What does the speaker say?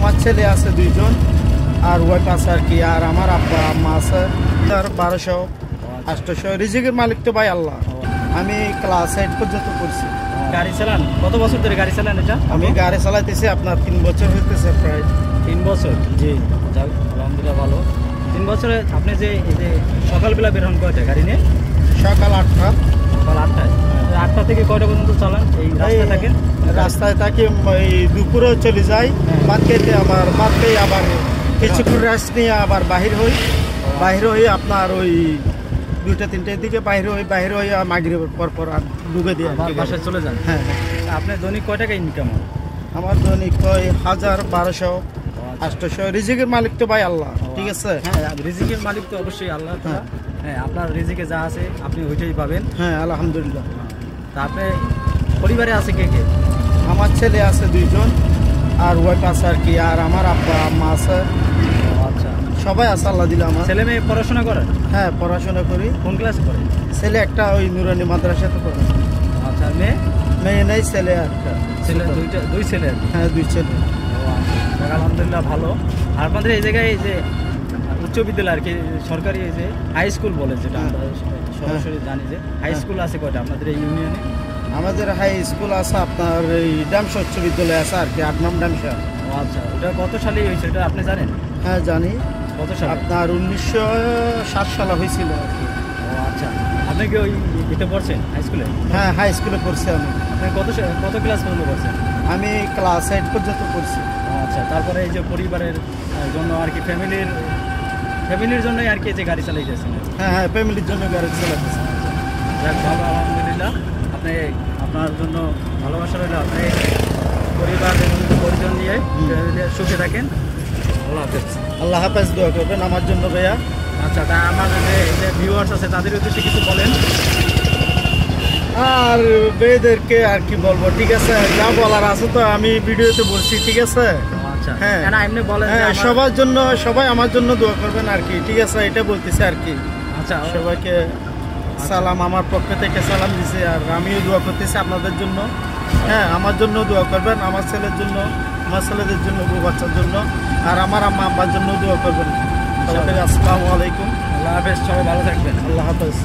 আমার ছেলে আছে 2 জন আর ওয়াইফ আছে আর কি, আর আমার আব্বা আম্মা আছে। তার 1200 800 রিজিকের মালিক তো ভাই আল্লাহ। আমি ক্লাস 8 পর্যন্ত পড়ছি। গাড়ি চালান কত বছর ধরে গাড়ি চালান? এটা আমি গাড়ি চালাইতেছি আপনার 3 বছর হইতেছে প্রায়। 3 বছর? জি, যাক আলহামদুলিল্লাহ ভালো। 3 বছরে আপনি যে এই যে সকালবেলা বের হন কয়টা গাড়ি নিয়ে? সকাল 8টা। সকাল 8টায়? 8টা থেকে কয়টা পর্যন্ত চালান এই রাস্তায় থাকেন? রাস্তায় থাকি দুপুরে চলে যাই, ভাত খেতে আবার কিছুক্ষণ রেস্ট নিয়ে আবার বাহির হই আপনার ওই 2টা-3টার দিকে বাহির হই মাগরিবের পর আর ডুবে দিয়ে বাসায় চলে যান। হ্যাঁ। আপনার দৈনিক কয় টাকা ইনকাম হয়? আমার দৈনিক 1000 1200 800 রিজিকের মালিক তো ভাই আল্লাহ, ঠিক আছে। হ্যাঁ, রিজিকের মালিক তো অবশ্যই আল্লাহ তাআলা। হ্যাঁ, আপনার রিজিকে যা আছে আপনি ওইটাই পাবেন। হ্যাঁ আলহামদুলিল্লাহ। তা আপনি পরিবারে আছে কে কে? আমার ছেলে আছে 2 জন আর ওয়াইফ আছে আর কি, আর আমার আব্বা আম্মা আছে। আচ্ছা, সবাই আছে আল্লাহ দিলে। আমার ছেলে মেয়ে পড়াশোনা করে? হ্যাঁ পড়াশোনা করি। কোন ক্লাস করে? ছেলে একটা ওই নুরানি মাদ্রাসাতে পড়ে। আচ্ছা, মেয়ে নেই, ছেলে একটা। ছেলে দুই ছেলে? হ্যাঁ 2 ছেলে। আলহামদুলিল্লাহ ভালো। আর আপনাদের এই জায়গায় এই যে উচ্চ বিদ্যালয় আর কি, সরকারি এই যে হাই স্কুল বলে যেটা আমরা সরাসরি জানি, যে হাই স্কুল আছে কয়টা আপনাদের এই ইউনিয়নে? আমাদের হাই স্কুল আছে আপনার এই ডামসা উচ্চ বিদ্যালয় আছে আর কি, 8 নং ডামসা। আচ্ছা, ওটা কত সালে হয়েছে এটা আপনি জানেন? হ্যাঁ জানি। কত সালে? আপনার 1907 সালে হয়েছিল আর কি। আচ্ছা, আপনি কি ওই এতে পড়ছেন হাই স্কুলে? হ্যাঁ হাই স্কুলে পড়ছি আমি। আপনি কত ক্লাস পর্যন্ত পড়ছেন? আমি ক্লাস 8 পর্যন্ত পড়ছি। আচ্ছা, তারপরে এই যে পরিবারের জন্য আর কি, ফ্যামিলির জন্যই আর কি যে গাড়ি চালাইতেছেন? হ্যাঁ ফ্যামিলির জন্য গাড়ি চালাতেছি। যাক ভালো, আলহামদুলিল্লাহ। আপনি আপনার জন্য ভালোবাসা রইল, আপনি পরিবার এবং পরিজন নিয়ে সুখে থাকেন। আল্লাহ হাফেজ। আল্লাহ হাফেজ, দোয়া করবেন আমার জন্য ভাইয়া। আচ্ছা, তা আমাদের যে ভিউয়ার্স আছে তাদের উদ্দেশ্যে কিছু বলেন। আর মেয়েদেরকে আর কি বলবো, ঠিক আছে, যা বলার আছে তো আমি ভিডিওতে বলছি, ঠিক আছে। আচ্ছা, হ্যাঁ এমনি বলেন। হ্যাঁ, সবাই আমার জন্য দোয়া করবেন আর কি, ঠিক আছে, এটা বলতেছি আর কি। আচ্ছা, সবাইকে সালাম, আমার পক্ষ থেকে সালাম দিছি, আর আমিও দোয়া করতেছি আপনাদের জন্য। হ্যাঁ, আমার জন্য দোয়া করবেন, আমার ছেলের জন্য, আমার ছেলেদের জন্য, বউ বাচ্চার জন্য, আর আমার আম্মা আব্বার জন্য দোয়া করবেন। আসসালামু আলাইকুম। আল্লাহ হাফেজ, সবাই ভালো থাকবেন। আল্লাহ হাফেজ।